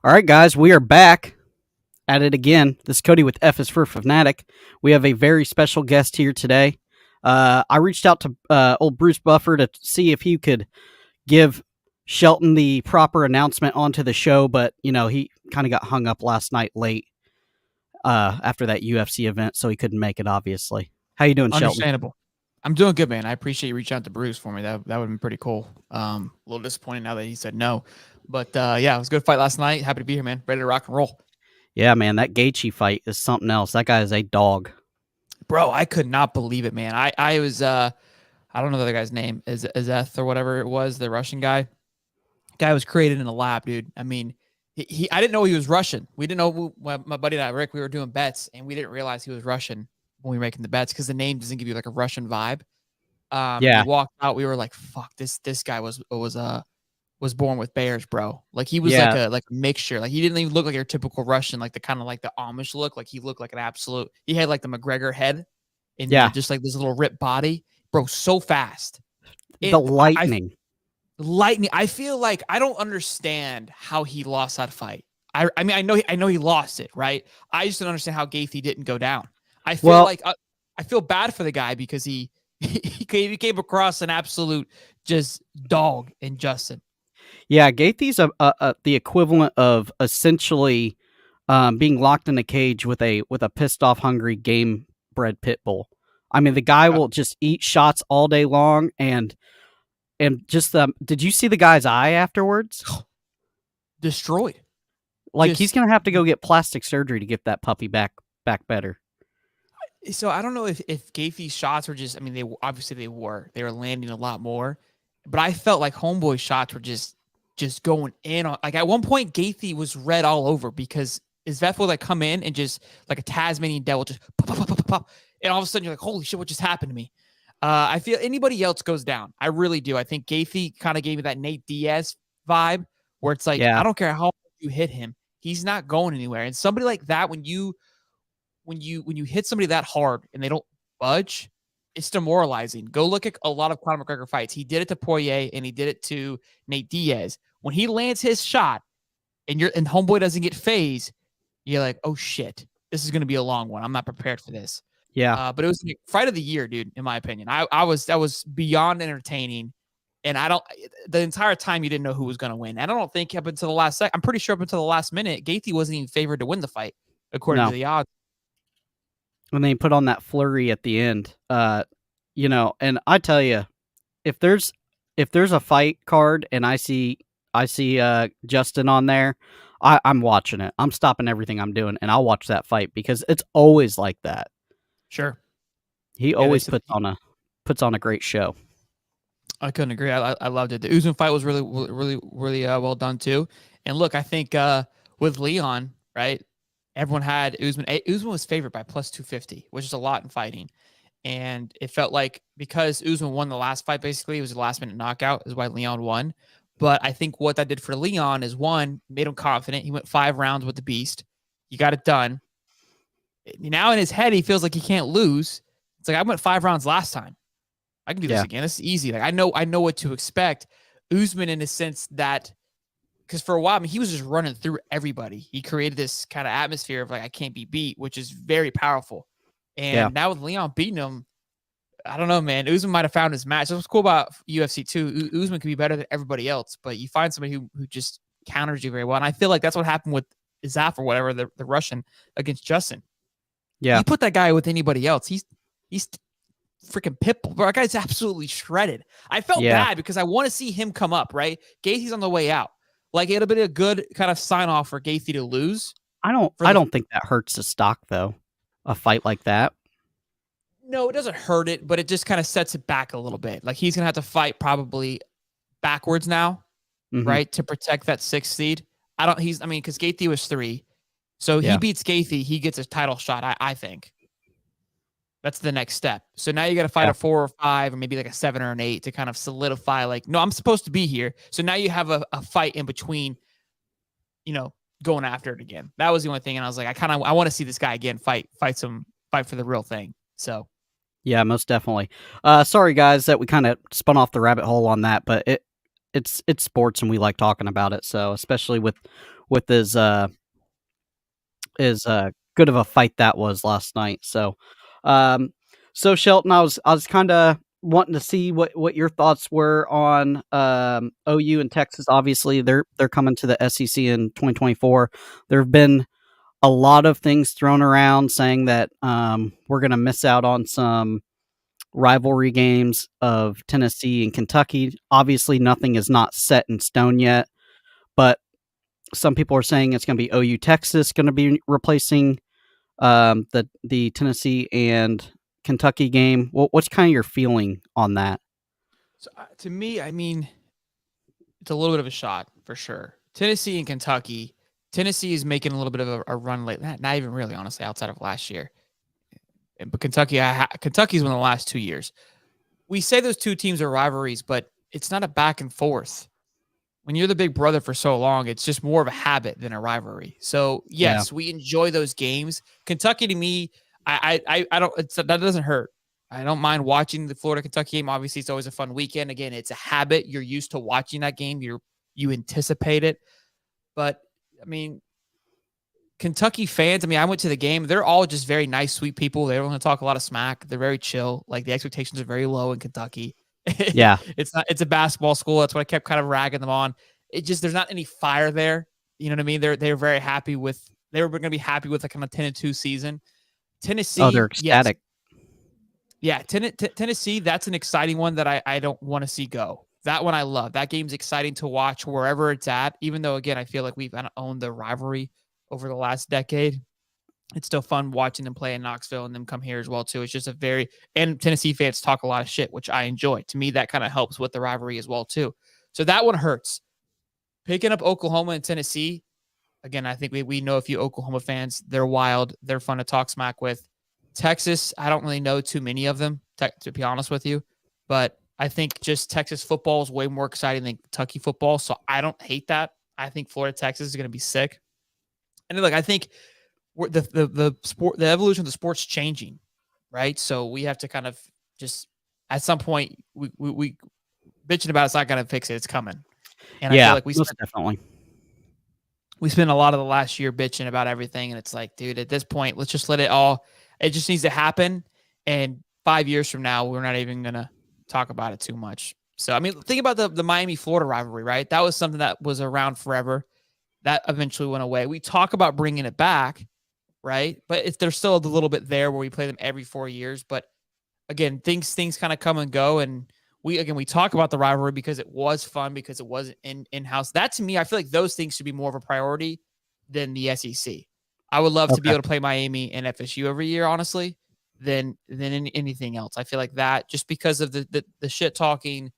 All right, guys, we are back at it again. This is Cody with F is for Fanatic. We have a very special guest here today. I reached out to old Bruce Buffer to see if he could give Shelton the proper announcement onto the show, but he kind of got hung up last night late after that UFC event, so he couldn't make it. Obviously, how you doing, Shelton? Understandable. I'm doing good, man. I appreciate you reaching out to Bruce for me. That would have been pretty cool. A little disappointed now that he said no, but yeah, it was a good fight last night. Happy to be here, man. Ready to rock and roll. Yeah, man, that Gaethje fight is something else. That guy is a dog, bro. I could not believe it, man. I was I don't know the other guy's name, is Eth or whatever it was, the Russian guy. Guy was created in a lab, dude. I mean, he I didn't know he was Russian. We didn't know my buddy and I, Rick, we were doing bets, and we didn't realize he was Russian when we were making the bets because the name doesn't give you like a Russian vibe. Yeah. He walked out. We were like, "Fuck, this guy was born with bears, bro." Like he was Yeah. like a mixture. Like he didn't even look like your typical Russian, like the kind of like the Amish look. Like he looked like an absolute. He had like the McGregor head, and Yeah. just like this little ripped body, bro. So fast. The lightning. Lightning. I feel like I don't understand how he lost that fight. I mean, I know he lost it, right? I just don't understand how Gaethje didn't go down. I feel like I feel bad for the guy because he came across an absolute just dog in Justin. Yeah, Gaethje's the equivalent of essentially being locked in a cage with a pissed off, hungry, game bred pit bull. I mean, the guy will just eat shots all day long, and just did you see the guy's eye afterwards? Destroyed. Like he's gonna have to go get plastic surgery to get that puppy back better. So I don't know if Gaethje's shots were just. I mean, they were landing a lot more, but I felt like Homeboy's shots were just going in on. Like at one point, Gaethje was red all over because Izveth would like come in and just like a Tasmanian devil, just pop, pop, pop, pop, pop, and all of a sudden you're like, holy shit, what just happened to me? I feel anybody else goes down. I really do. I think Gaethje kind of gave me that Nate Diaz vibe where it's like, I don't care how you hit him, he's not going anywhere. And somebody like that, when you hit somebody that hard and they don't budge, it's demoralizing. Go look at a lot of Conor McGregor fights. He did it to Poirier and he did it to Nate Diaz. When he lands his shot and Homeboy doesn't get phased, you're like, oh shit, this is going to be a long one. I'm not prepared for this. Yeah. But it was the fight of the year, dude, in my opinion. That was beyond entertaining. And the entire time you didn't know who was going to win. And I don't think up until the last second, I'm pretty sure up until the last minute, Gaethje wasn't even favored to win the fight, according to the odds. When they put on that flurry at the end, and I tell you, if there's a fight card and I see Justin on there, I'm watching it. I'm stopping everything I'm doing and I'll watch that fight because it's always like that. Sure. He always puts on a great show. I couldn't agree. I loved it. The Usman fight was really well done too. And look, I think with Leon, right? Everyone had Usman. Usman was favored by plus 250, which is a lot in fighting. And it felt like because Usman won the last fight, basically, it was a last-minute knockout, is why Leon won. But I think what that did for Leon is, one, made him confident. He went 5 rounds with the beast. He got it done. Now in his head, he feels like he can't lose. It's like, I went 5 rounds last time. I can do this again. This is easy. Like I know what to expect. Usman, in a sense that, because for a while, I mean, he was just running through everybody. He created this kind of atmosphere of like, I can't be beat, which is very powerful. And now with Leon beating him, I don't know, man. Usman might have found his match. That's what's cool about UFC too. Usman can be better than everybody else, but you find somebody who just counters you very well. And I feel like that's what happened with Zaf or whatever, the Russian, against Justin. Yeah. You put that guy with anybody else, he's freaking pitbull. Bro, that guy's absolutely shredded. I felt bad because I want to see him come up, right? Gaethje's on the way out. Like, it'll be a good kind of sign off for Gaethje to lose. I don't think that hurts the stock, though, a fight like that. No, it doesn't hurt it, but it just kind of sets it back a little bit. Like, he's going to have to fight probably backwards now, right, to protect that 6th seed. Because Gaethje was 3. So he beats Gaethje, he gets a title shot, I think. That's the next step. So now you got to fight a 4 or 5 or maybe like a 7 or an 8 to kind of solidify, like, no, I'm supposed to be here. So now you have a fight in between, going after it again. That was the only thing. And I was like, I want to see this guy again fight for the real thing. So. Yeah, most definitely. Sorry, guys, that we kind of spun off the rabbit hole on that, but it's sports and we like talking about it. So especially with as good of a fight that was last night. Um, so Shelton, I was kind of wanting to see what your thoughts were on OU and Texas. Obviously, they're coming to the SEC in 2024. There have been a lot of things thrown around saying that we're going to miss out on some rivalry games of Tennessee and Kentucky. Obviously, nothing is not set in stone yet, but some people are saying it's going to be OU Texas going to be replacing the Tennessee and Kentucky game. What's kind of your feeling on that? So to me, I mean, it's a little bit of a shot for sure. Tennessee and Kentucky. Tennessee is making a little bit of a run late. Not even really, honestly, outside of last year. But Kentucky's won the last 2 years. We say those two teams are rivalries, but it's not a back and forth. When you're the big brother for so long, it's just more of a habit than a rivalry. So yes, we enjoy those games. Kentucky to me, I don't. That doesn't hurt. I don't mind watching the Florida Kentucky game. Obviously, it's always a fun weekend. Again, it's a habit. You're used to watching that game. You anticipate it. But I mean, Kentucky fans, I mean, I went to the game. They're all just very nice, sweet people. They don't want to talk a lot of smack. They're very chill. Like the expectations are very low in Kentucky. Yeah. It's a basketball school. That's what I kept kind of ragging them on. There's not any fire there. You know what I mean? They're very happy with, they were going to be happy with a kind of 10-2 season. Tennessee. Oh, they're ecstatic. Yes. Yeah. Tennessee, that's an exciting one that I don't want to see go. That one I love. That game's exciting to watch wherever it's at, even though, again, I feel like we've kind of owned the rivalry over the last decade. It's still fun watching them play in Knoxville and them come here as well, too. It's just and Tennessee fans talk a lot of shit, which I enjoy. To me, that kind of helps with the rivalry as well, too. So that one hurts. Picking up Oklahoma and Tennessee, again, I think we know a few Oklahoma fans. They're wild. They're fun to talk smack with. Texas, I don't really know too many of them, to be honest with you. But I think just Texas football is way more exciting than Kentucky football, so I don't hate that. I think Florida, Texas is going to be sick. And look, I think the evolution of the sport's changing, right? So we have to kind of just, at some point, we bitching about it's not going to fix it. It's coming. And yeah, I feel like definitely. We spent a lot of the last year bitching about everything, and it's like, dude, at this point, let's just let it all. It just needs to happen. And 5 years from now, we're not even going to talk about it too much. So, I mean, think about the Miami-Florida rivalry, right? That was something that was around forever. That eventually went away. We talk about bringing it back, right? But there's still a little bit there where we play them every 4 years. But again, things kind of come and go. And we talk about the rivalry because it was fun, because it was in-house. That, to me, I feel like those things should be more of a priority than the SEC. I would love to be able to play Miami and FSU every year, honestly, than anything else. I feel like that, just because of the shit talking,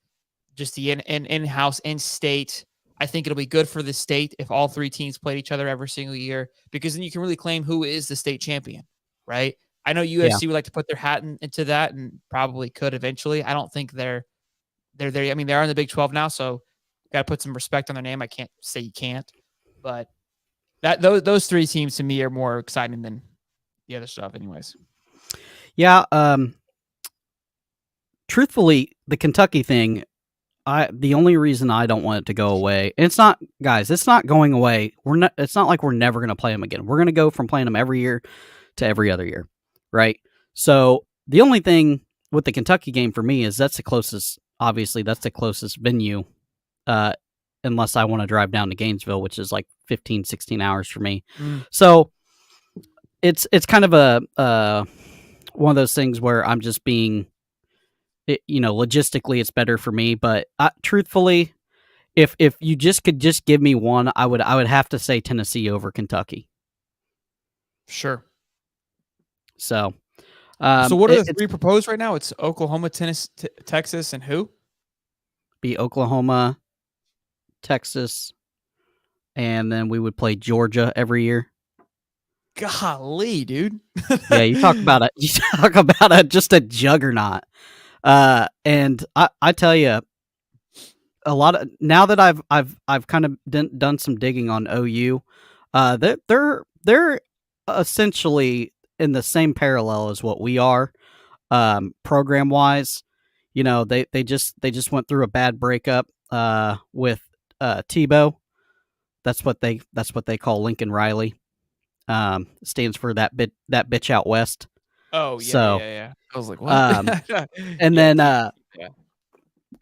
just the in-house, in-state. I think it'll be good for the state if all three teams played each other every single year, because then you can really claim who is the state champion, right? I know UFC would like to put their hat into that, and probably could eventually. I don't think they're there. I mean, they are in the Big 12 now, so got to put some respect on their name. I can't say you can't, but those three teams to me are more exciting than the other stuff, anyways. Yeah. Truthfully, the Kentucky thing, the only reason I don't want it to go away, and it's not, guys, it's not going away. It's not like we're never going to play them again. We're going to go from playing them every year to every other year, right? So the only thing with the Kentucky game for me is that's the closest venue, unless I want to drive down to Gainesville, which is like 15, 16 hours for me. So it's kind of a one of those things where I'm just being, logistically it's better for me. But truthfully, if you could give me one, I would have to say Tennessee over Kentucky. Sure. So what are the three proposed right now? It's Oklahoma, Tennessee, Texas, and who? Be Oklahoma, Texas, and then we would play Georgia every year. Golly, dude. Yeah, you talk about just a juggernaut. And I tell you, a lot of, now that I've kind of done some digging on OU, they're essentially in the same parallel as what we are, program wise. They just went through a bad breakup. with Tebow. That's what they call Lincoln Riley. Stands for that bitch out west. Oh yeah, So, yeah, yeah. I was like, what? um, and Yeah, then T. Yeah.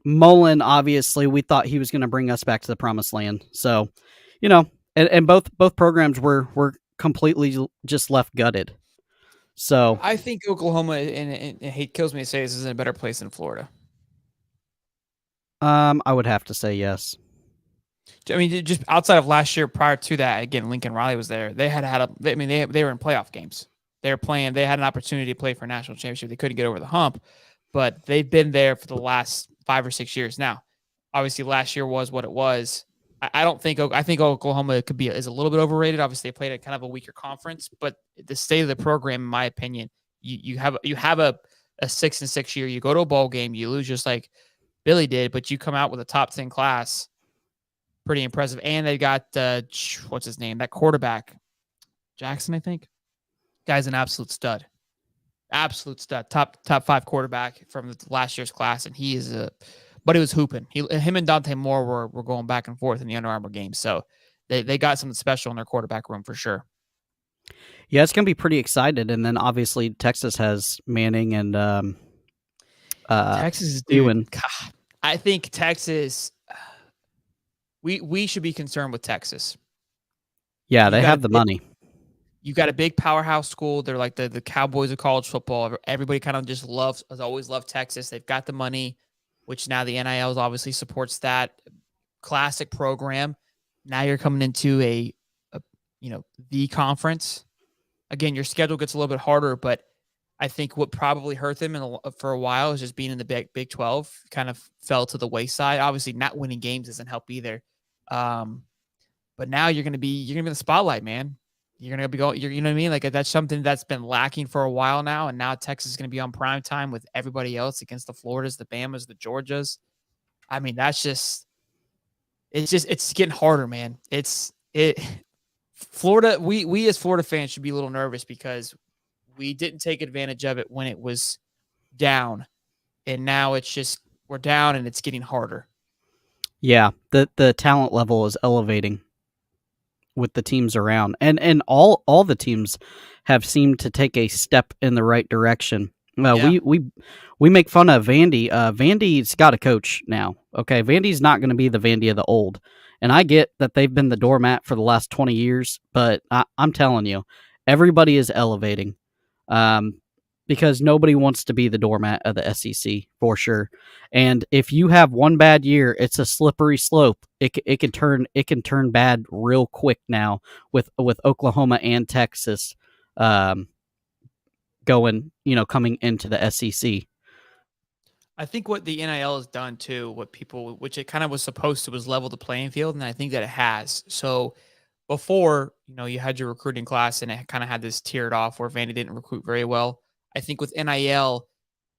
Mullen, obviously, we thought he was going to bring us back to the promised land. So, you know, and both programs were completely just left gutted. So, I think Oklahoma, and it hate kills me to say this, is in a better place than Florida. I would have to say yes. I mean, just outside of last year, prior to that, again, Lincoln Riley was there. They had I mean, they were in playoff games. They were playing. They had an opportunity to play for a national championship. They couldn't get over the hump, but they've been there for the last 5 or 6 years now. Obviously, last year was what it was. I don't think. I think Oklahoma is a little bit overrated. Obviously, they played at kind of a weaker conference, but the state of the program, in my opinion, you have a 6-6 year. You go to a bowl game, you lose just like Billy did, but you come out with a top 10 class. Pretty impressive. And they got what's his name? That quarterback, Jackson, I think. Guy's an absolute stud. Absolute stud. Top 5 quarterback from last year's class, and he is but he was hooping. Him and Dante Moore were going back and forth in the Under Armour game. So they got something special in their quarterback room for sure. Yeah, it's going to be pretty excited. And then obviously Texas has Manning and Texas, Ewan. dude. God, I think Texas. We should be concerned with Texas. Yeah, they have the money. You got a big powerhouse school. They're like the Cowboys of college football. Everybody kind of just has always loved Texas. They've got the money, which now the NIL obviously supports that classic program. Now you're coming into the conference. Again, your schedule gets a little bit harder, but I think what probably hurt them for a while is just being in the Big 12 kind of fell to the wayside. Obviously, not winning games doesn't help either. But now you're gonna be in the spotlight, man. You're gonna be going. You know what I mean? Like that's something that's been lacking for a while now, and now Texas is gonna be on prime time with everybody else against the Floridas, the Bamas, the Georgias. I mean, it's getting harder, man. Florida. We as Florida fans should be a little nervous because we didn't take advantage of it when it was down, and now we're down and it's getting harder. Yeah, the talent level is elevating with the teams around, and all the teams have seemed to take a step in the right direction. Yeah. We make fun of Vandy. Vandy's got a coach now. Okay, Vandy's not going to be the Vandy of the old, and I get that they've been the doormat for the last 20 years, but I'm telling you, everybody is elevating. Because nobody wants to be the doormat of the SEC for sure. And if you have one bad year, it's a slippery slope. It can turn bad real quick now with Oklahoma and Texas coming into the SEC. I think what the NIL has done too, which it kind of was supposed to, was level the playing field, and I think that it has. So before, you had your recruiting class, and it kind of had this tiered off where Vandy didn't recruit very well. I think with NIL,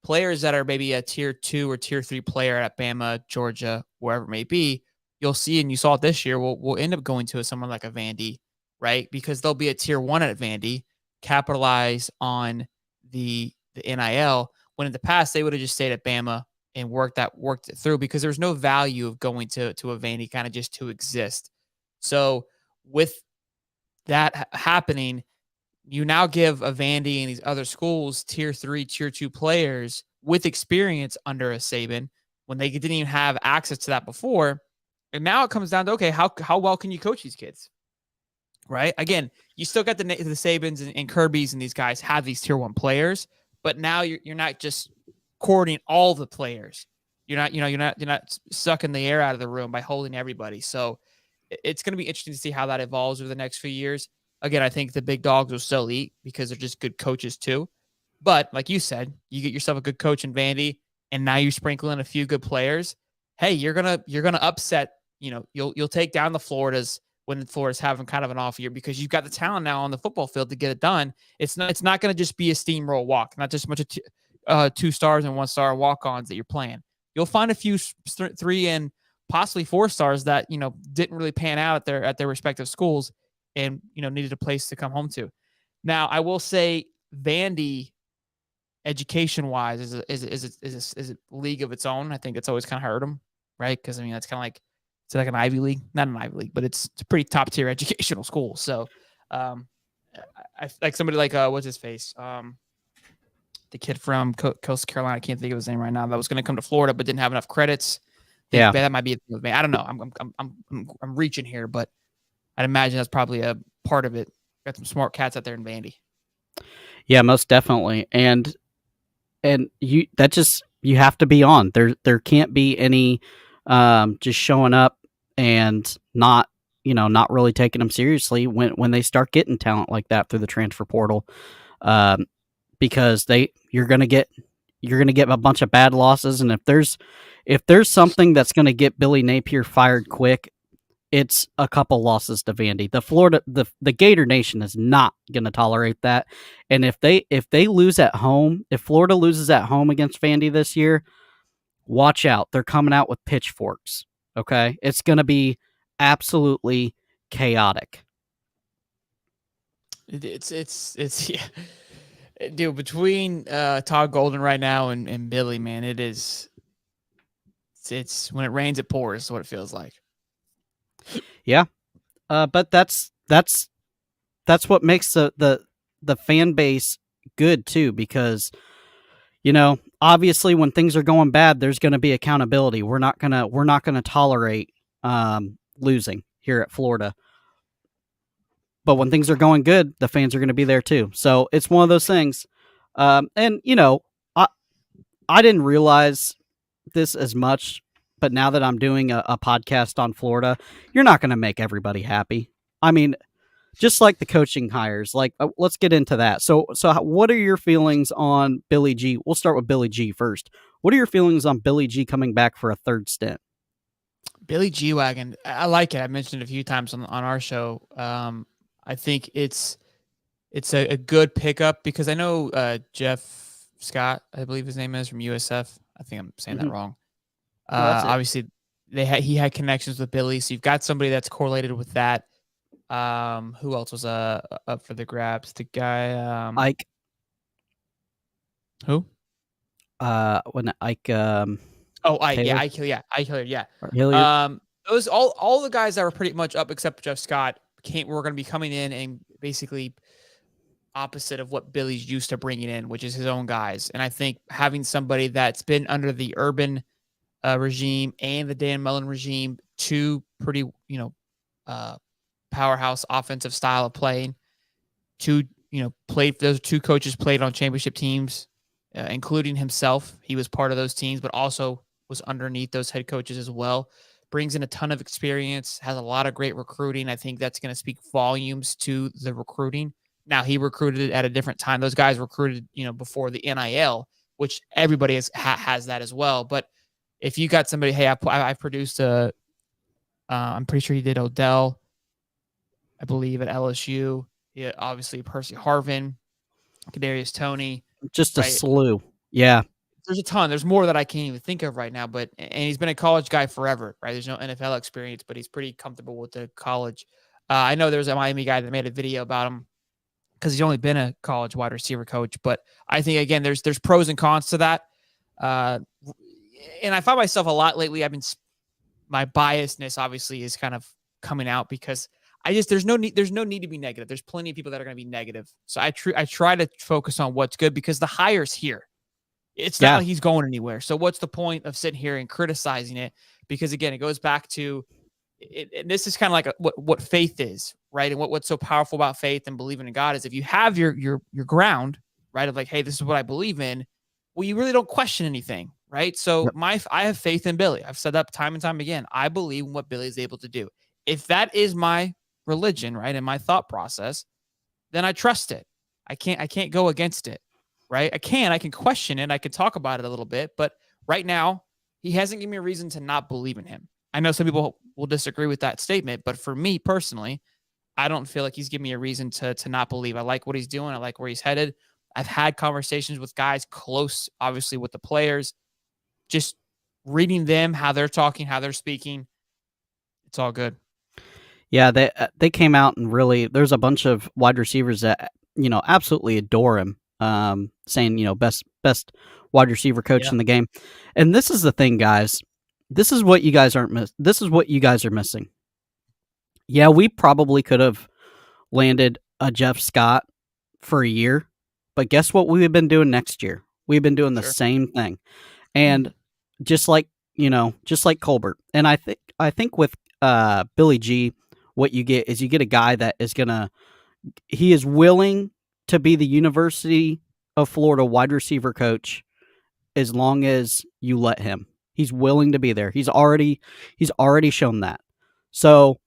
players that are maybe a tier 2 or tier 3 player at Bama, Georgia, wherever it may be, you'll see, and you saw it this year, we'll end up going to someone like a Vandy, right? Because they'll be a tier 1 at Vandy, capitalize on the NIL, when in the past they would have just stayed at Bama and worked it through because there's no value of going to a Vandy kind of just to exist. So with that happening, you now give a Vandy and these other schools tier 3, tier 2 players with experience under a Saban when they didn't even have access to that before. And now it comes down to, okay, how well can you coach these kids? Right? Again, you still got the Sabans and Kirby's and these guys have these tier 1 players, but now you're not just courting all the players. You're not sucking the air out of the room by holding everybody. So it's going to be interesting to see how that evolves over the next few years. Again, I think the big dogs will still eat because they're just good coaches too. But like you said, you get yourself a good coach in Vandy, and now you sprinkle in a few good players. Hey, you're gonna upset. You'll take down the Floridas when Florida's having kind of an off year because you've got the talent now on the football field to get it done. It's not going to just be a steamroll walk, not just a bunch of 2 stars and 1-star walk-ons that you're playing. You'll find a few 3 and possibly 4 stars that didn't really pan out at their respective schools and needed a place to come home to. Now, I will say Vandy, education wise, is a league of its own. I think it's always kind of hurt them. right? Because I mean, that's kind of like it's like an Ivy League, not an Ivy League, but it's a pretty top tier educational school. So, um, I like somebody like what's his face, the kid from Coastal Carolina. I can't think of his name right now. That was going to come to Florida, but didn't have enough credits. I think Yeah. that might be a thing with me. I don't know. I'm reaching here, but I'd imagine that's probably a part of it. Got some smart cats out there in Vandy. Yeah, most definitely. And you that just you have to be on. There can't be any just showing up and not really taking them seriously when they start getting talent like that through the transfer portal. Because you're gonna get a bunch of bad losses, and if there's something that's gonna get Billy Napier fired quick, it's a couple losses to Vandy. The Gator Nation is not going to tolerate that. And if they lose at home, if Florida loses at home against Vandy this year, watch out. They're coming out with pitchforks. Okay? It's going to be absolutely chaotic. It's yeah. Dude, between Todd Golden right now and Billy, man, it's when it rains it pours, is what it feels like. Yeah. But that's what makes the fan base good too, because obviously when things are going bad, there's going to be accountability. We're not gonna tolerate losing here at Florida. But when things are going good, the fans are going to be there too. So it's one of those things. And I didn't realize this as much, but now that I'm doing a podcast on Florida, you're not going to make everybody happy. I mean, just like the coaching hires, let's get into that. So what are your feelings on Billy G? We'll start with Billy G first. What are your feelings on Billy G coming back for a third stint? Billy G Wagon, I like it. I mentioned it a few times on our show. I think it's a good pickup because I know Jeff Scott, I believe his name is, from USF. I think I'm saying that wrong. No, obviously, he had connections with Billy, so you've got somebody that's correlated with that. Who else was up for the grabs? The guy Ike. Who? When Ike. Ike. Taylor? Yeah, Ike. Yeah, Ike Hilliard. Yeah. Hilliard? Those all the guys that were pretty much up except Jeff Scott were going to be coming in and basically opposite of what Billy's used to bringing in, which is his own guys. And I think having somebody that's been under the Urban regime and the Dan Mullen regime, two pretty powerhouse offensive style of playing. Those two coaches played on championship teams, including himself. He was part of those teams, but also was underneath those head coaches as well. Brings in a ton of experience, has a lot of great recruiting. I think that's going to speak volumes to the recruiting. Now, he recruited at a different time. Those guys recruited, before the NIL, which everybody has that as well. But if you got somebody, hey, I produced I'm pretty sure he did Odell, I believe, at LSU. Yeah, obviously Percy Harvin, Kadarius Toney. Just a slew. Yeah. There's a ton. There's more that I can't even think of right now, and he's been a college guy forever, right? There's no NFL experience, but he's pretty comfortable with the college. I know there's a Miami guy that made a video about him because he's only been a college wide receiver coach, but I think, again, there's pros and cons to that. And I find myself a lot lately. My biasness obviously is kind of coming out because there's no need to be negative. There's plenty of people that are going to be negative. So I try to focus on what's good because the hire's here. It's not like he's going anywhere. So what's the point of sitting here and criticizing it? Because, again, it goes back to it, and this is kind of like what faith is, right? And what's so powerful about faith and believing in God is if you have your ground, right, of like, hey, this is what I believe in, well, you really don't question anything, right? So I have faith in Billy. I've said that time and time again. I believe in what Billy is able to do. If that is my religion, right, and my thought process, then I trust it. I can't go against it. Right? I can question it. I can talk about it a little bit, but right now he hasn't given me a reason to not believe in him. I know some people will disagree with that statement, but for me personally, I don't feel like he's giving me a reason to not believe. I like what he's doing. I like where he's headed. I've had conversations with guys close, obviously, with the players, just reading them, how they're talking, how they're speaking. It's all good. Yeah, they came out and really, there's a bunch of wide receivers that, absolutely adore him. Saying, best wide receiver coach in the game. And this is the thing, guys. this is what you guys aren't miss. This is what you guys are missing. Yeah, we probably could have landed a Jeff Scott for a year, but guess what we've been doing next year? We've been doing the Sure. same thing, and just like just like Colbert, and I think with Billy G, what you get is you get a guy that is gonna he is willing to be the University of Florida wide receiver coach as long as you let him. He's willing to be there. He's already shown that. So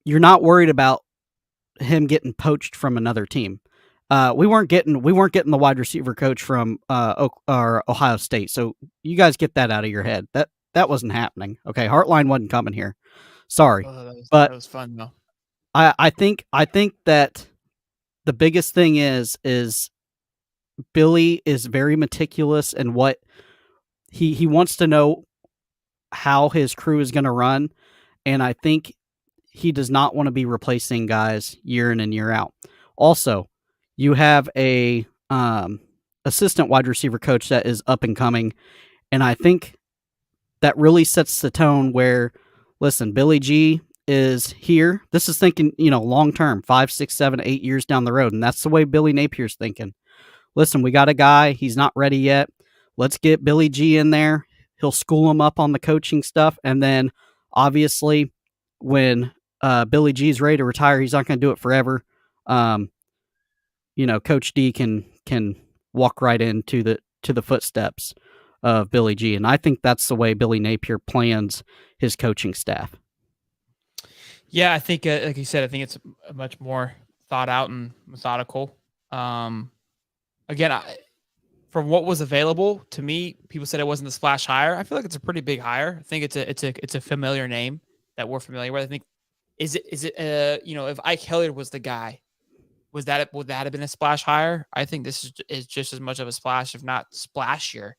you're not worried about him getting poached from another team. We weren't getting the wide receiver coach from Ohio State. So you guys get that out of your head. That wasn't happening. Okay, Heartline wasn't coming here. Sorry, Oh, that but was fun though. I think that the biggest thing is Billy is very meticulous in what he wants to know how his crew is going to run, and I think he does not want to be replacing guys year in and year out. Also, you have a assistant wide receiver coach that is up and coming, and I think that really sets the tone where, listen, Billy G is here. This is thinking, long term, 5, 6, 7, 8 years down the road, and that's the way Billy Napier's thinking. Listen, we got a guy. He's not ready yet. Let's get Billy G in there. He'll school him up on the coaching stuff. And then obviously when Billy G is ready to retire, he's not going to do it forever. Um, Coach D can walk right into the footsteps of Billy G. And I think that's the way Billy Napier plans his coaching staff. Yeah, I think, like you said, I think it's much more thought out and methodical. Again, from what was available to me, people said it wasn't the splash hire. I feel like it's a pretty big hire. I think it's a familiar name that we're familiar with. I think is it if Ike Hilliard was the guy, would that have been a splash hire? I think this is just as much of a splash, if not splashier.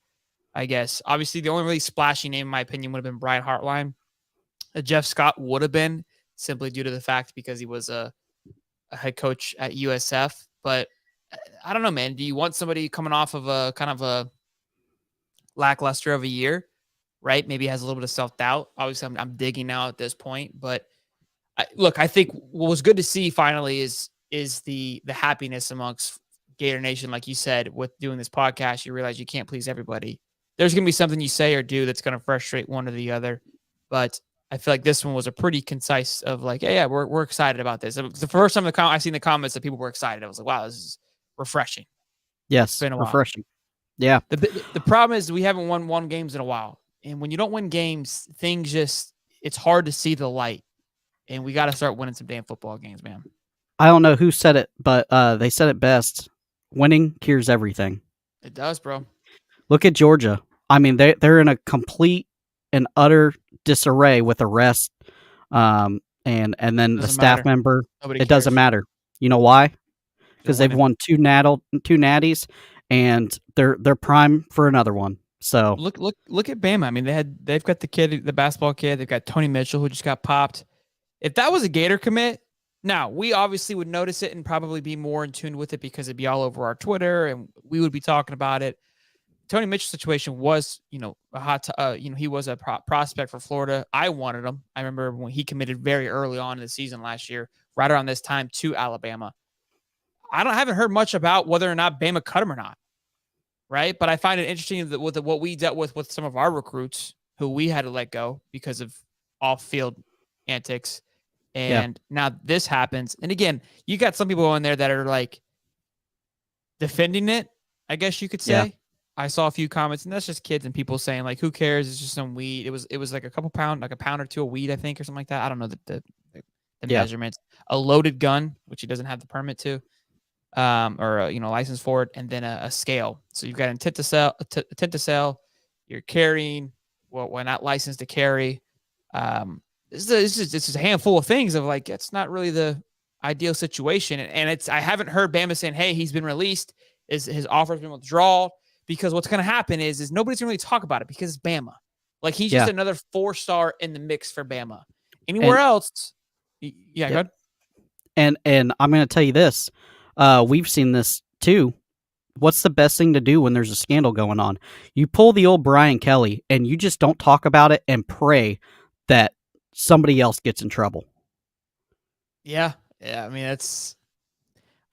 I guess obviously the only really splashy name, in my opinion, would have been Brian Hartline. Jeff Scott would have been simply due to the fact because he was a head coach at USF, but I don't know, man. Do you want somebody coming off of a kind of a lackluster of a year, right? Maybe has a little bit of self-doubt. Obviously, I'm digging now at this point, but I think what was good to see finally is the happiness amongst Gator Nation. Like you said, with doing this podcast, you realize you can't please everybody. There's going to be something you say or do that's going to frustrate one or the other, but I feel like this one was a pretty concise of like, yeah, we're excited about this. It was the first time I've seen the comments that people were excited. I was like, wow, this is refreshing. It's Yes, been a while. refreshing. Yeah. The problem is we haven't won games in a while. And when you don't win games, it's hard to see the light. And we got to start winning some damn football games, man. I don't know who said it, but they said it best. Winning cures everything. It does, bro. Look at Georgia. I mean, they're in a complete and utter disarray with the rest, and then the staff member. Nobody it doesn't cares. matter. You know why? Because They're they've won two natties, and they're prime for another one. So look at Bama. I mean, they've got the basketball kid. They've got Tony Mitchell who just got popped. If that was a Gator commit, now we obviously would notice it and probably be more in tune with it because it'd be all over our Twitter and we would be talking about it. Tony Mitchell's situation was, a hot, he was a prospect for Florida. I wanted him. I remember when he committed very early on in the season last year, right around this time to Alabama. I haven't heard much about whether or not Bama cut him or not. Right. But I find it interesting that with what we dealt with some of our recruits who we had to let go because of off field antics. And now this happens. And again, you got some people in there that are like defending it, I guess you could say. Yeah. I saw a few comments, and that's just kids and people saying like, "Who cares? It's just some weed." It was like a pound or two of weed, I think, or something like that. I don't know the measurements. A loaded gun, which he doesn't have the permit to, or a, license for it, and then a scale. So you've got intent to sell. You're carrying. Well, we're not licensed to carry. This is a handful of things of like it's not really the ideal situation, and I haven't heard Bama saying, "Hey, he's been released. His offer's been withdrawn." Because what's going to happen is nobody's going to really talk about it because it's Bama. Like, he's just another 4-star in the mix for Bama. Anywhere else, go ahead. And I'm going to tell you this. We've seen this, too. what's the best thing to do when there's a scandal going on? You pull the old Brian Kelly and you just don't talk about it and pray that somebody else gets in trouble. Yeah, yeah. I mean,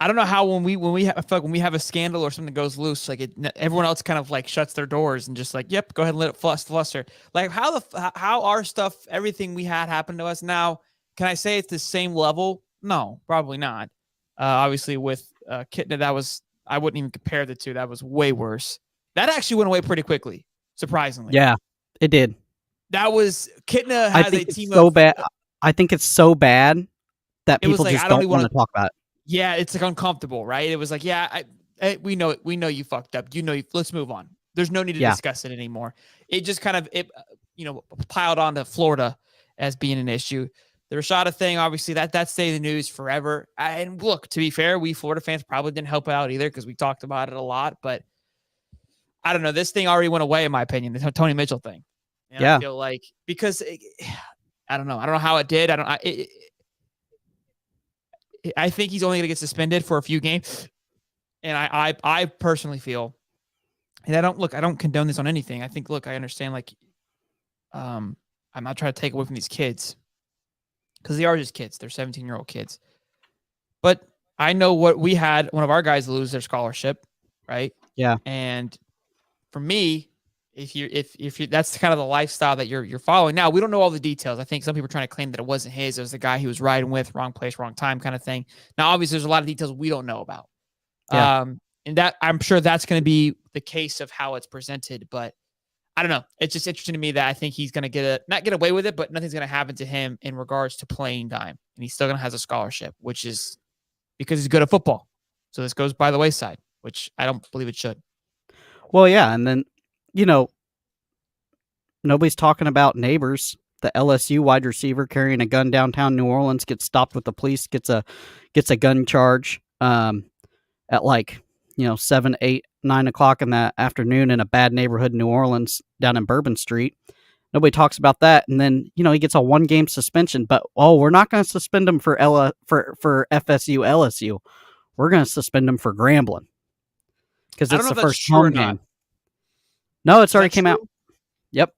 I don't know how I feel like when we have a scandal or something goes loose, like everyone else kind of like shuts their doors and just like, yep, go ahead and let it fluster. Like how our stuff, everything we had happened to us now. Can I say it's the same level? No, probably not. Obviously, with Kitna, I wouldn't even compare the two. That was way worse. That actually went away pretty quickly, surprisingly. Yeah, it did. That was Kitna I has think a it's team so of. bad. I think it's so bad that It was people like just I don't don't even want want to talk about it. Yeah, it's like uncomfortable, right? It was like, yeah, we know it. We know you fucked up. Let's move on. There's no need to Yeah. discuss it anymore. It just kind of piled onto Florida as being an issue. The Rashada thing, obviously, that stayed in the news forever. And look, to be fair, we Florida fans probably didn't help it out either because we talked about it a lot. But I don't know. This thing already went away, in my opinion. The Tony Mitchell thing, and I Yeah. feel like because I don't know. I don't know how it did. I think he's only going to get suspended for a few games. And I personally feel, and I don't condone this on anything. I think, look, I understand, like, I'm not trying to take away from these kids because they are just kids. They're 17-year-old kids. But I know what we had one of our guys lose their scholarship, right? Yeah. And for me, if you that's kind of the lifestyle that you're following. Now, we don't know all the details. I think some people are trying to claim that it wasn't his. It was the guy he was riding with, wrong place, wrong time kind of thing. Now, obviously, there's a lot of details we don't know about. Yeah. And that I'm sure that's going to be the case of how it's presented, but I don't know. It's just interesting to me that I think he's going to not get away with it, but nothing's going to happen to him in regards to playing dime. And he's still going to have a scholarship, which is because he's good at football. So this goes by the wayside, which I don't believe it should. Well, yeah. And then, nobody's talking about Neighbors. The LSU wide receiver carrying a gun downtown New Orleans gets stopped with the police, gets a gun charge at like 7, 8, 9 o'clock in the afternoon in a bad neighborhood in New Orleans down in Bourbon Street. Nobody talks about that, and then he gets a 1-game suspension. But we're not going to suspend him for FSU LSU. We're going to suspend him for Grambling because I don't it's know the if that's first true or home not. game. No, it's Is already that came out. true? Yep.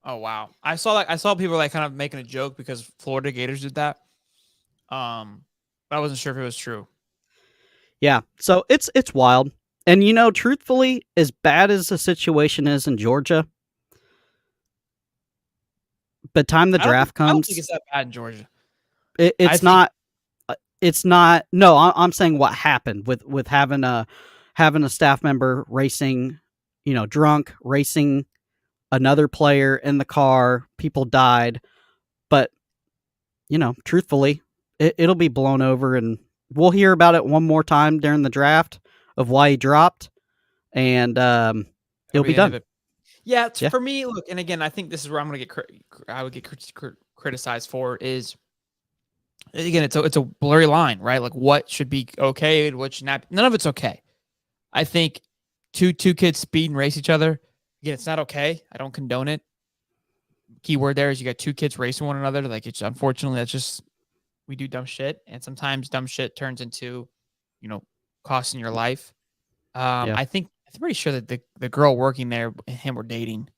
Oh wow. I saw people like kind of making a joke because Florida Gators did that. But I wasn't sure if it was true. Yeah. So it's wild. And truthfully, as bad as the situation is in Georgia, by the time the draft I don't think comes, it's that bad in Georgia. it's not. It's not. No, I'm saying what happened with having a staff member racing, drunk, racing another player in the car. People died, but truthfully, it'll be blown over, and we'll hear about it one more time during the draft of why he dropped, and it'll be done. Yeah, for me, look, and again, I think this is where I'm going to I would get criticized for is, again, it's a blurry line, right? Like what should be okay and what should not. None of it's okay. I think two kids speed and race each other. Again, it's not okay. I don't condone it. Key word there is you got two kids racing one another. Like it's unfortunately that's just we do dumb shit, and sometimes dumb shit turns into, costing your life. I'm pretty sure that the girl working there and him were dating,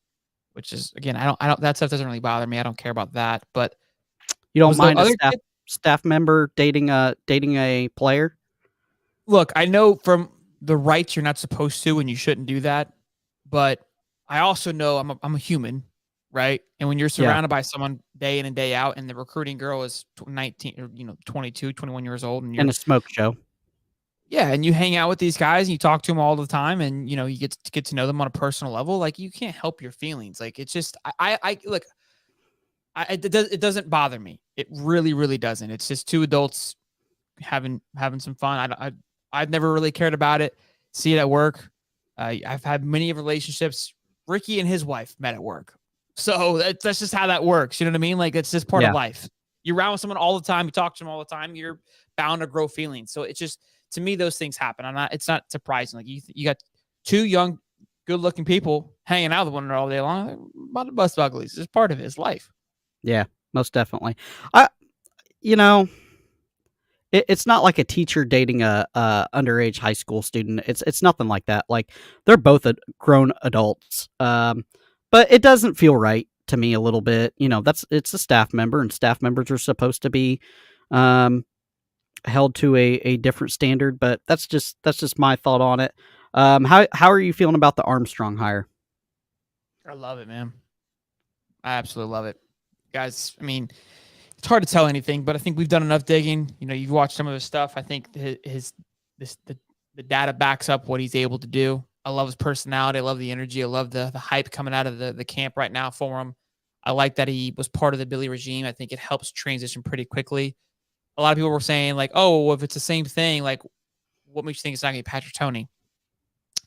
which is again, I don't that stuff doesn't really bother me. I don't care about that. But you don't mind a staff member dating a player? Look, I know from the rights you're not supposed to and you shouldn't do that, but I also know I'm a human, right? And when you're surrounded by someone day in and day out, and the recruiting girl is 19 or 22, 21 years old, and you're in a smoke show. Yeah, and you hang out with these guys and you talk to them all the time, and you get to know them on a personal level. Like you can't help your feelings. Like it's just I look, it doesn't bother me. It really really doesn't. It's just two adults having some fun. I've never really cared about it. See it at work. I've had many relationships. Ricky and his wife met at work, so that's just how that works. You know what I mean? Like it's just part of life. You're around with someone all the time. You talk to them all the time. You're bound to grow feelings. So it's just. To me, those things happen. It's not surprising. Like you got two young, good-looking people hanging out with one another all day long. They're about to bust uglies. It's part of his life. Yeah, most definitely. It's not like a teacher dating a underage high school student. It's nothing like that. Like they're both grown adults. But it doesn't feel right to me a little bit. It's a staff member, and staff members are supposed to be um, held to a different standard. But that's just my thought on it. How are you feeling about the Armstrong hire? I love it, man. I absolutely love it. Guys, I mean, it's hard to tell anything, but I think we've done enough digging. You've watched some of his stuff. I think the data backs up what he's able to do. I love his personality. I love the energy. I love the hype coming out of the camp right now for him. I like that he was part of the Billy regime. I think it helps transition pretty quickly. A lot of people were saying like, oh, well, if it's the same thing, like what makes you think it's not going to be Patrick Toney?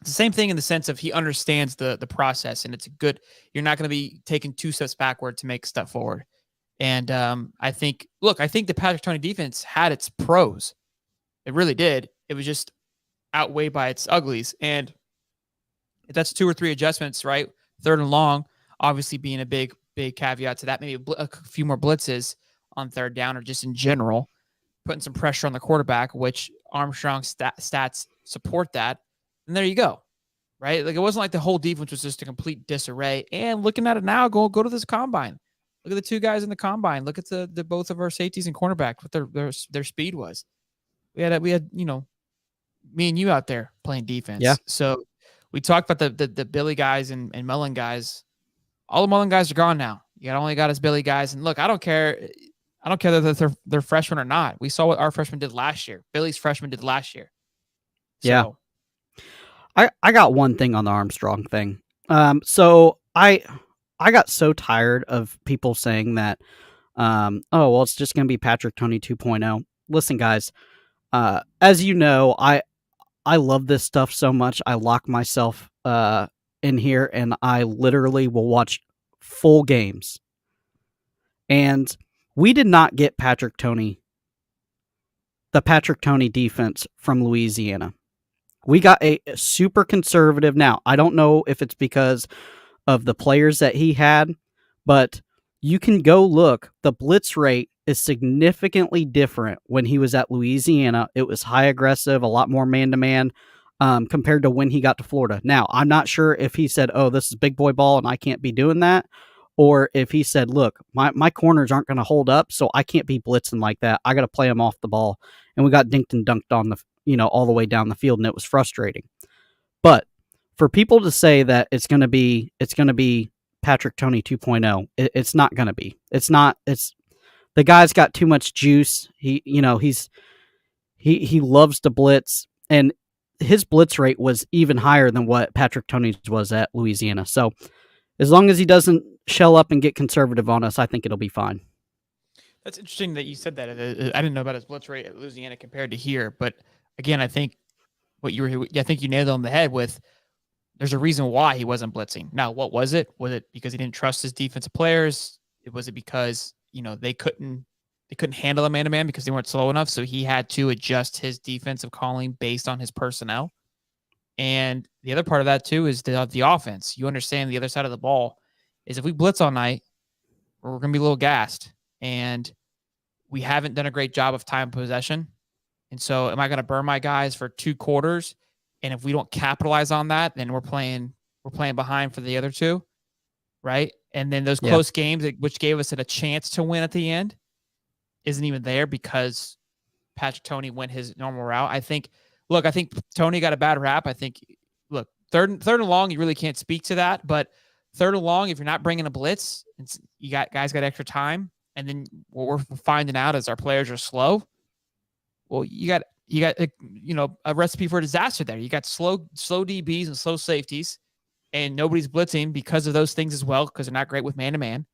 It's the same thing in the sense of he understands the process, and it's a good. You're not going to be taking 2 steps backward to make a step forward. And I think the Patrick Toney defense had its pros. It really did. It was just outweighed by its uglies. And if that's 2 or 3 adjustments, right? 3rd and long, obviously being a big caveat to that. Maybe a few more blitzes on 3rd down, or just in general, putting some pressure on the quarterback, which Armstrong stats support that. And there you go, right? Like it wasn't like the whole defense was just a complete disarray. And looking at it now, go to this combine. Look at the 2 guys in the combine. Look at the both of our safeties and cornerback, what their speed was. We had me and you out there playing defense. Yeah. So we talked about the Billy guys and Mullen guys. All the Mullen guys are gone now. You only got his Billy guys. And look, I don't care that they're freshmen or not. We saw what our freshmen did last year. Billy's freshmen did last year. So, Yeah. I got one thing on the Armstrong thing. So I got so tired of people saying that, oh, well, it's just going to be Patrick Toney 2.0. Listen, guys, as you know, I love this stuff so much. I lock myself in here, and I literally will watch full games. And we did not get the Patrick Toney defense from Louisiana. We got a super conservative. Now, I don't know if it's because of the players that he had, but you can go look. The blitz rate is significantly different when he was at Louisiana. It was high aggressive, a lot more man-to-man compared to when he got to Florida. Now, I'm not sure if he said, oh, this is big boy ball and I can't be doing that, or if he said, look, my corners aren't going to hold up, so I can't be blitzing like that. I got to play them off the ball. And we got dinked and dunked on all the way down the field, and it was frustrating. But for people to say that it's going to be Patrick Toney 2.0, it's not going to be. It's not. It's the guy's got too much juice. He loves to blitz, and his blitz rate was even higher than what Patrick Toney's was at Louisiana. So as long as he doesn't shell up and get conservative on us, I think it'll be fine. That's interesting that you said that. I didn't know about his blitz rate at Louisiana compared to here, but again, I think I think you nailed it on the head with. There's a reason why he wasn't blitzing. Now, what was it? Was it because he didn't trust his defensive players? Was it because they couldn't handle a man-to-man because they weren't slow enough? So he had to adjust his defensive calling based on his personnel. And the other part of that too is the offense. You understand the other side of the ball is if we blitz all night, we're going to be a little gassed, and we haven't done a great job of time possession. And so, am I going to burn my guys for 2 quarters? And if we don't capitalize on that, then we're playing behind for the other 2, right? And then those close games, which gave us a chance to win at the end, isn't even there because Patrick Toney went his normal route. I think Toney got a bad rap. I think, third and long, you really can't speak to that. But 3rd and long, if you're not bringing a blitz, guys got extra time, and then what we're finding out is our players are slow. Well, you got a recipe for disaster there. You got slow DBs and slow safeties, and nobody's blitzing because of those things as well, because they're not great with man-to-man.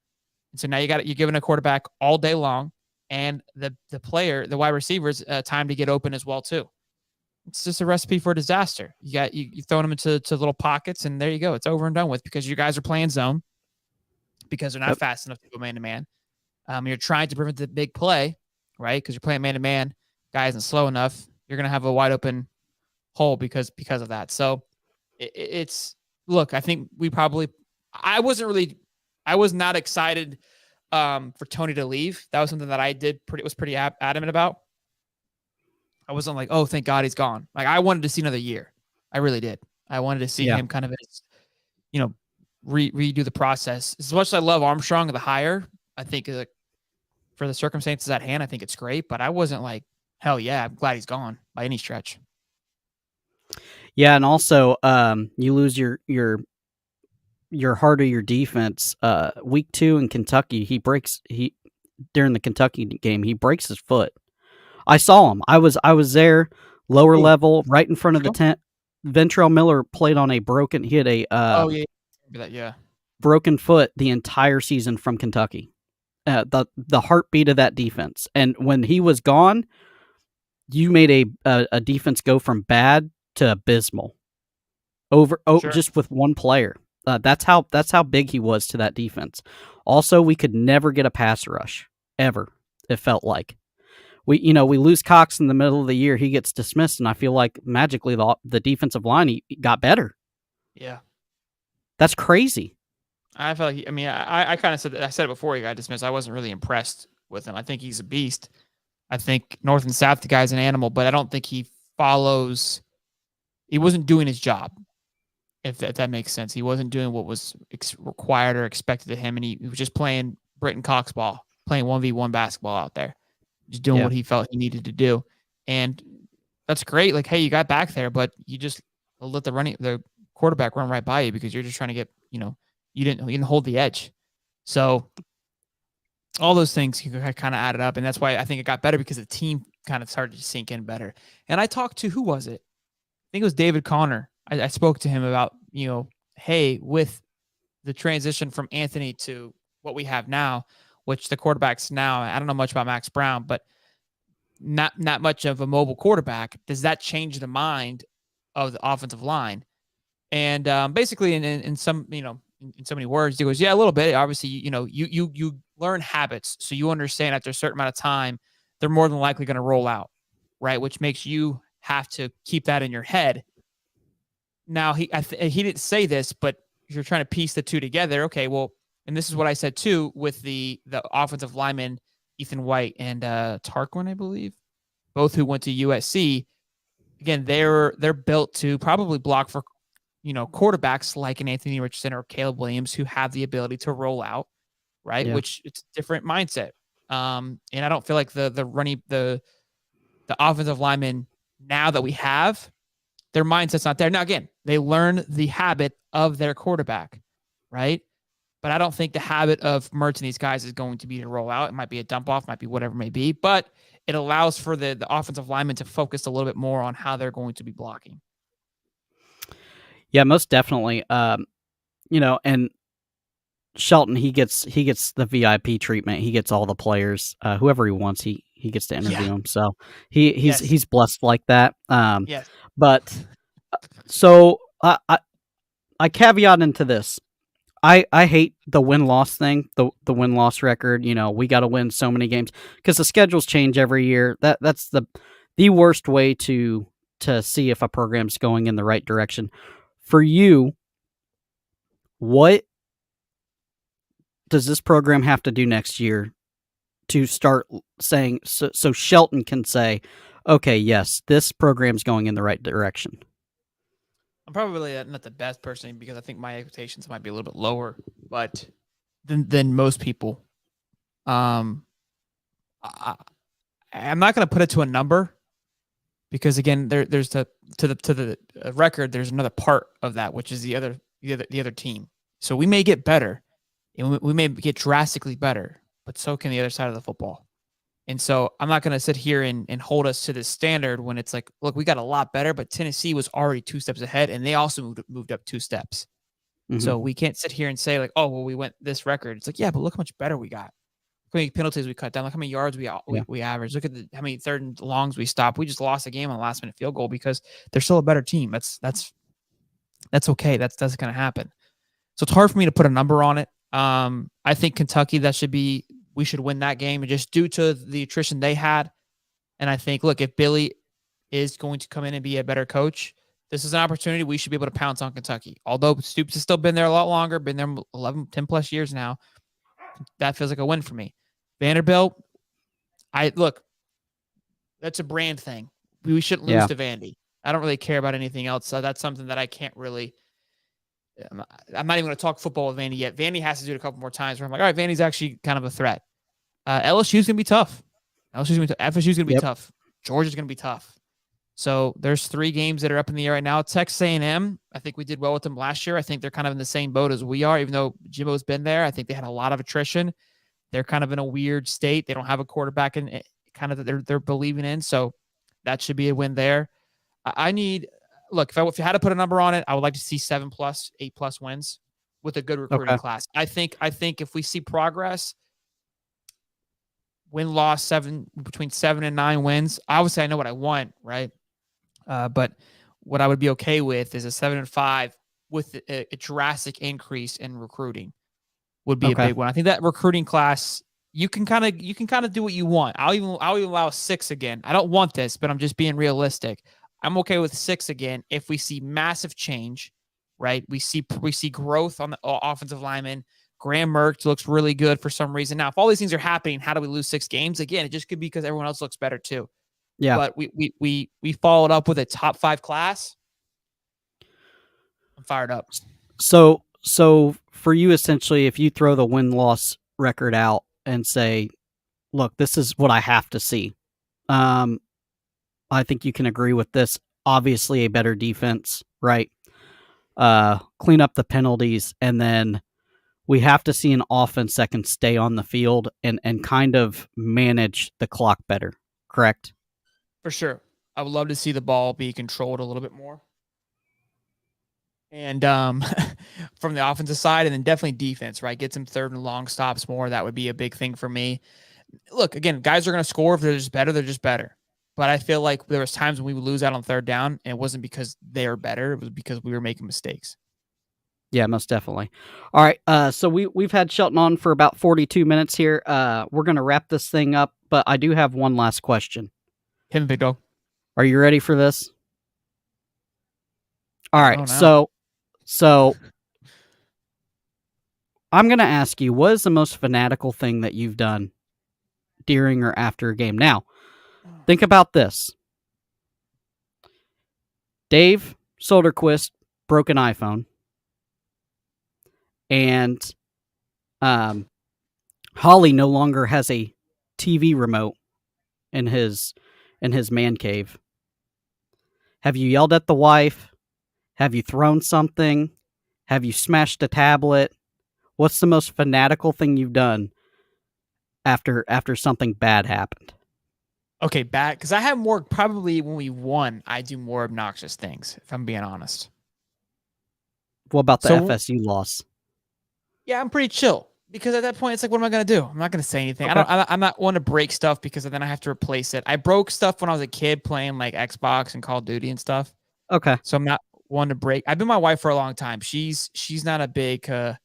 And so now you're giving a quarterback all day long, and the wide receivers, time to get open as well too. It's just a recipe for disaster. You throw them into little pockets, and there you go. It's over and done with because you guys are playing zone because they're not fast enough to go man-to-man. You're trying to prevent the big play, right? Because you're playing man-to-man. Guy isn't slow enough. You're going to have a wide open hole because of that. So look, I think I was not excited for Toney to leave. That was something that I was pretty adamant about. I wasn't like, oh, thank God he's gone. Like I wanted to see another year. I really did. I wanted to see Yeah. him kind of, you know, redo the process. As much as I love Armstrong, the hire, I think like for the circumstances at hand, I think it's great. But I wasn't like, hell yeah, I'm glad he's gone by any stretch. Yeah, and also you lose your heart of your defense. Week 2 in Kentucky, he during the Kentucky game, he breaks his foot. I saw him. I was there, lower Ooh, level, right in front of the Ventrell? tent. Ventrell Miller played on he had a Oh yeah, that yeah. broken foot the entire season from Kentucky. The heartbeat of that defense, and when he was gone, you made a defense go from bad to abysmal Sure. just with one player. That's how big he was to that defense. Also, we could never get a pass rush ever. It felt like we lose Cox in the middle of the year. He gets dismissed, and I feel like magically the defensive line he got better. Yeah. That's crazy. I felt like, I mean, I kind of I said it before he got dismissed. I wasn't really impressed with him. I think he's a beast. I think North and South, the guy's an animal, but I don't think he wasn't doing his job. If that makes sense. He wasn't doing what was required or expected of him. And he was just playing Britton Cox ball, playing 1v1 basketball out there, just doing what he felt he needed to do. And that's great. Like, hey, you got back there, but you just let the quarterback run right by you because you're just trying to get, you didn't hold the edge. So all those things kind of added up. And that's why I think it got better because the team kind of started to sink in better. And I talked to, who was it? I think it was David Connor. I spoke to him about, hey, with the transition from Anthony to what we have now, which the quarterbacks now, I don't know much about Max Brown, but not much of a mobile quarterback. Does that change the mind of the offensive line? And basically, in some, in so many words, he goes, yeah, a little bit. Obviously, you learn habits, so you understand after a certain amount of time, they're more than likely going to roll out, right? Which makes you have to keep that in your head. Now, he didn't say this, but if you're trying to piece the two together, okay, well, and this is what I said too with the offensive lineman, Ethan White and Tarquin, I believe, both who went to USC. Again, they're built to probably block for, quarterbacks like an Anthony Richardson or Caleb Williams who have the ability to roll out, right? Yeah. Which it's a different mindset. And I don't feel like the offensive linemen now that we have, their mindset's not there. Now, again, they learn the habit of their quarterback, right? But I don't think the habit of Mertz and these guys is going to be to roll out. It might be a dump off, might be whatever it may be, but it allows for the offensive linemen to focus a little bit more on how they're going to be blocking. Yeah, most definitely. And Shelton, he gets the VIP treatment. He gets all the players, whoever he wants. He gets to interview them. So he's blessed like that. Yes. But so I caveat into this. I hate the win-loss thing, the win-loss record. We got to win so many games because the schedules change every year. That's the worst way to see if a program's going in the right direction. For you, what does this program have to do next year to start saying so Shelton can say, okay, yes, this program's going in the right direction? I'm probably not the best person because I think my expectations might be a little bit lower, but than most people. I'm not going to put it to a number because again, there's to the record. There's another part of that, which is the other team. So we may get better, and we may get drastically better, but so can the other side of the football. And so I'm not going to sit here and hold us to this standard when it's like, look, we got a lot better, but Tennessee was already 2 steps ahead, and they also moved up 2 steps. Mm-hmm. So we can't sit here and say like, oh, well, we went this record. It's like, yeah, but look how much better we got. Look how many penalties we cut down. Look how many yards we averaged. Look at how many third and longs we stopped. We just lost a game on a last minute field goal because they're still a better team. That's okay. That's going to happen. So it's hard for me to put a number on it. I think Kentucky, we should win that game, and just due to the attrition they had. And I think, look, if Billy is going to come in and be a better coach, this is an opportunity we should be able to pounce on Kentucky. Although Stoops has still been there a lot longer, been there 11, 10 plus years now. That feels like a win for me. Vanderbilt, that's a brand thing. We shouldn't lose Yeah. to Vandy. I don't really care about anything else. So that's something that I can't really. I'm not even going to talk football with Vandy yet. Vandy has to do it a couple more times where I'm like, all right, Vandy's actually kind of a threat. LSU's going to be tough. LSU's going to be tough. FSU's going to be Yep. tough. Georgia's going to be tough. So there's 3 games that are up in the air right now. Texas A&M, I think we did well with them last year. I think they're kind of in the same boat as we are, even though Jimbo's been there. I think they had a lot of attrition. They're kind of in a weird state. They don't have a quarterback in kind of that they're believing in. So that should be a win there. I need look, if you had to put a number on it, I would like to see 7+, 8+ wins with a good recruiting Okay. class. I think if we see progress, win-loss between 7 and 9 wins. Obviously, I know what I want, right? But what I would be okay with is a 7-5 with a drastic increase in recruiting would be a big one. I think that recruiting class, you can kind of do what you want. I'll even allow 6 again. I don't want this, but I'm just being realistic. I'm okay with 6 again if we see massive change, right? We see growth on the offensive lineman. Graham Mertz looks really good for some reason. Now, if all these things are happening, how do we lose 6 games? Again, it just could be because everyone else looks better too. Yeah. But we followed up with a top 5 class. I'm fired up. So for you, essentially, if you throw the win-loss record out and say, look, this is what I have to see. I think you can agree with this. Obviously, a better defense, right? Clean up the penalties, and then we have to see an offense that can stay on the field and kind of manage the clock better, correct? For sure. I would love to see the ball be controlled a little bit more. And from the offensive side, and then definitely defense, right? Get some 3rd and long stops more. That would be a big thing for me. Look, again, guys are going to score. If they're just better, they're just better. But I feel like there was times when we would lose out on 3rd down, and it wasn't because they were better. It was because we were making mistakes. Yeah, most definitely. All right, so we've had Shelton on for about 42 minutes here. We're going to wrap this thing up, but I do have one last question. Him, big dog. Are you ready for this? All right, so I'm going to ask you, what is the most fanatical thing that you've done during or after a game? Now, think about this. Dave Soderquist broke an iPhone, and Holly no longer has a TV remote in his man cave. Have you yelled at the wife? Have you thrown something? Have you smashed a tablet? What's the most fanatical thing you've done after something bad happened? Okay, bad, because I have more, probably when we won, I do more obnoxious things, if I'm being honest. What about the FSU loss? Yeah, I'm pretty chill, because at that point, it's like, what am I going to do? I'm not going to say anything. Okay. I'm not one to break stuff because then I have to replace it. I broke stuff when I was a kid playing like Xbox and Call of Duty and stuff. Okay. So I'm not one to break. I've been my wife for a long time. She's not a big, I'm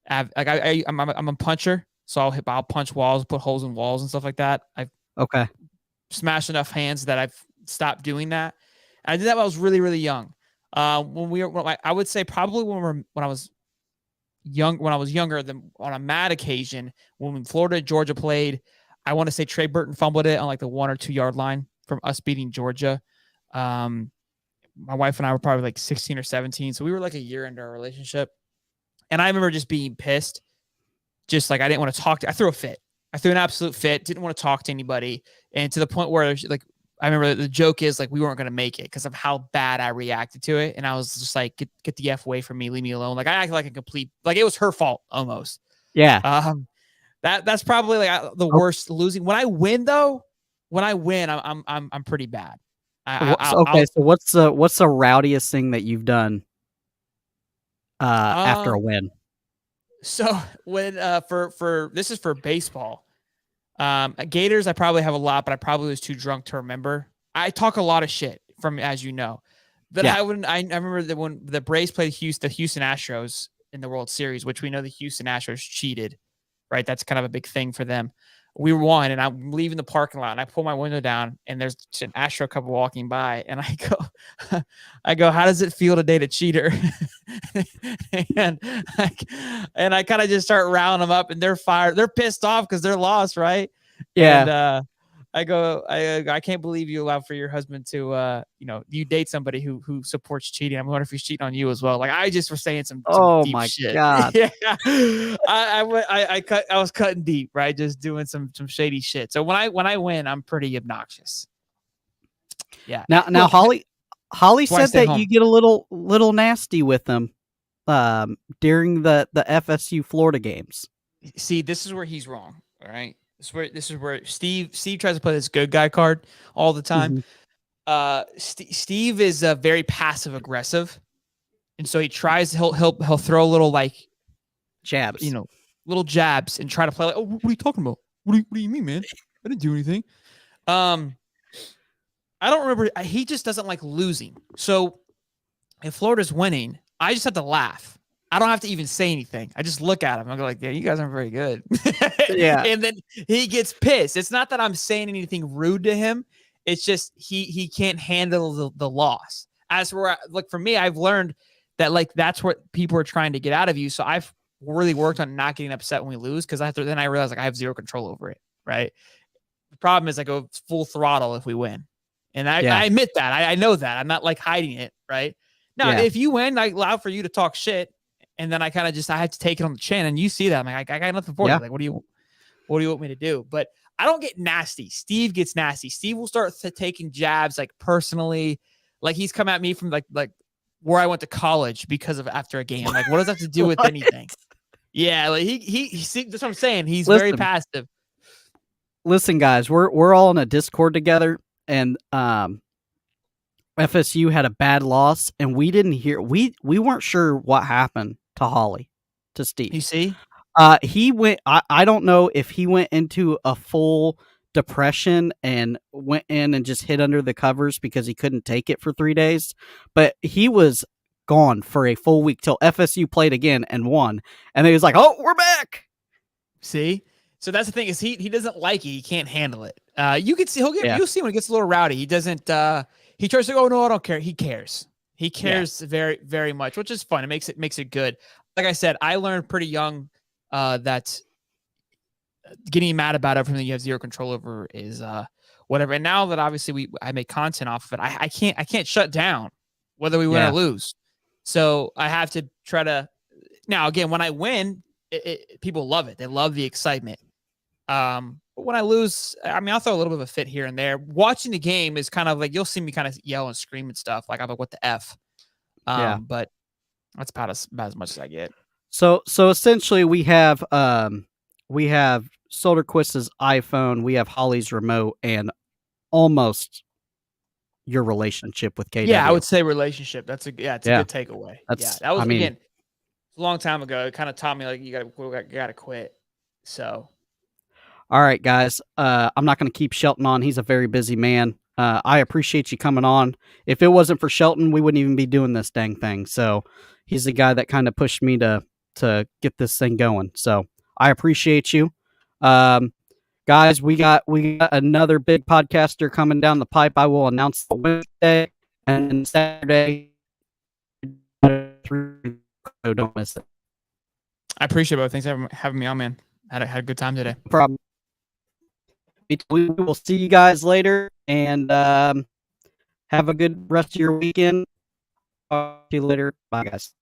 a puncher. So I'll punch walls, put holes in walls and stuff like that. I've smashed enough hands that I've stopped doing that. And I did that when I was really, really young. I would say probably when I was younger, than on a mad occasion, when Florida Georgia played, I want to say Trey Burton fumbled it on like the 1 or 2 yard line from us beating Georgia. My wife and I were probably like 16 or 17. So we were like a year into our relationship. And I remember just being pissed. Just like, I didn't want to talk I threw a fit. I threw an absolute fit. Didn't want to talk to anybody. And to the point where like, I remember the joke is like, we weren't going to make it because of how bad I reacted to it. And I was just like, get the F away from me. Leave me alone. Like I acted like a complete, like it was her fault almost. Yeah. That's probably like the worst losing. When I win though, I'm pretty bad. So what's the rowdiest thing that you've done after a win? So when for this is for baseball. Gators, I probably have a lot, but I probably was too drunk to remember. I talk a lot of shit from, as you know, that I remember that when the Braves played the Houston Astros in the World Series, which we know the Houston Astros cheated, right? That's kind of a big thing for them. We won, and I'm leaving the parking lot, and I pull my window down, and there's an Astro couple walking by, and I go, how does it feel to date a cheater? and I kind of just start rounding them up, and they're fired. They're pissed off because they're lost, right? Yeah. I can't believe you allow for your husband to, you date somebody who supports cheating. I'm wondering if he's cheating on you as well. Like I just was saying some Oh deep my shit. God. Yeah, I was cutting deep, right? Just doing some shady shit. So when I win, I'm pretty obnoxious. Yeah. Now Look, Holly that's why I said stay that home. you get a little nasty with them during the FSU Florida games. See, this is where he's wrong. All right. This is where Steve tries to play this good guy card all the time. Steve is very passive aggressive, and so he tries. He'll throw a little Jabs. Little jabs and try to play like, oh, what are you talking about? What do you mean, man? I didn't do anything. I don't remember. He just doesn't like losing. So if Florida's winning, I just have to laugh. I don't have to even say anything. I just look at him. I go like, yeah, you guys aren't very good. Yeah. And then he gets pissed. It's not that I'm saying anything rude to him. It's just he can't handle the loss. As for for me, I've learned that that's what people are trying to get out of you. So I've really worked on not getting upset when we lose because then I realize I have zero control over it. Right. The problem is I go full throttle if we win. And I admit that. I know that. I'm not hiding it. Right. Now, if you win, I allow for you to talk shit. And then I kind of I had to take it on the chin. And you see that. I'm like, I got nothing for you. Like, what do you want me to do? But I don't get nasty. Steve gets nasty. Steve will start taking jabs personally. Like he's come at me from like where I went to college because of after a game. Like, what does that have to do with anything? Yeah, like he that's what I'm saying. He's very passive. Listen, guys, we're all in a Discord together, and FSU had a bad loss, and we didn't hear. We weren't sure what happened to Steve. You see, he went. I don't know if he went into a full depression and went in and just hid under the covers because he couldn't take it for 3 days, but he was gone for a full week till FSU played again and won, and he was like, "Oh, we're back." See, so that's the thing is he doesn't like it. He can't handle it. You can see you'll see when it gets a little rowdy. He doesn't. He tries to go, "Oh no, I don't care." He cares. He cares very, very much, which is fun. It makes it good. Like I said, I learned pretty young that getting mad about everything you have zero control over is whatever. And now that obviously I make content off of it, I can't shut down whether we win or lose. So I have to try to. Now again, when I win, people love it. They love the excitement. But when I lose, I mean, I'll throw a little bit of a fit here and there. Watching the game is kind of like you'll see me kind of yell and scream and stuff. Like I'm like, what the F? But that's about as much as I get. So essentially, we have Soderquist's iPhone, we have Holly's remote, and almost your relationship with KW. Yeah, I would say relationship. It's a good takeaway. That was again a long time ago. It kind of taught me you gotta quit. So. All right, guys. I'm not going to keep Shelton on. He's a very busy man. I appreciate you coming on. If it wasn't for Shelton, we wouldn't even be doing this dang thing. So he's the guy that kind of pushed me to get this thing going. So I appreciate you. Guys, we got another big podcaster coming down the pipe. I will announce the Wednesday and Saturday. Don't miss it. I appreciate it. Thanks for having me on, man. Had a good time today. No problem. We will see you guys later, and have a good rest of your weekend. Talk to you later. Bye, guys.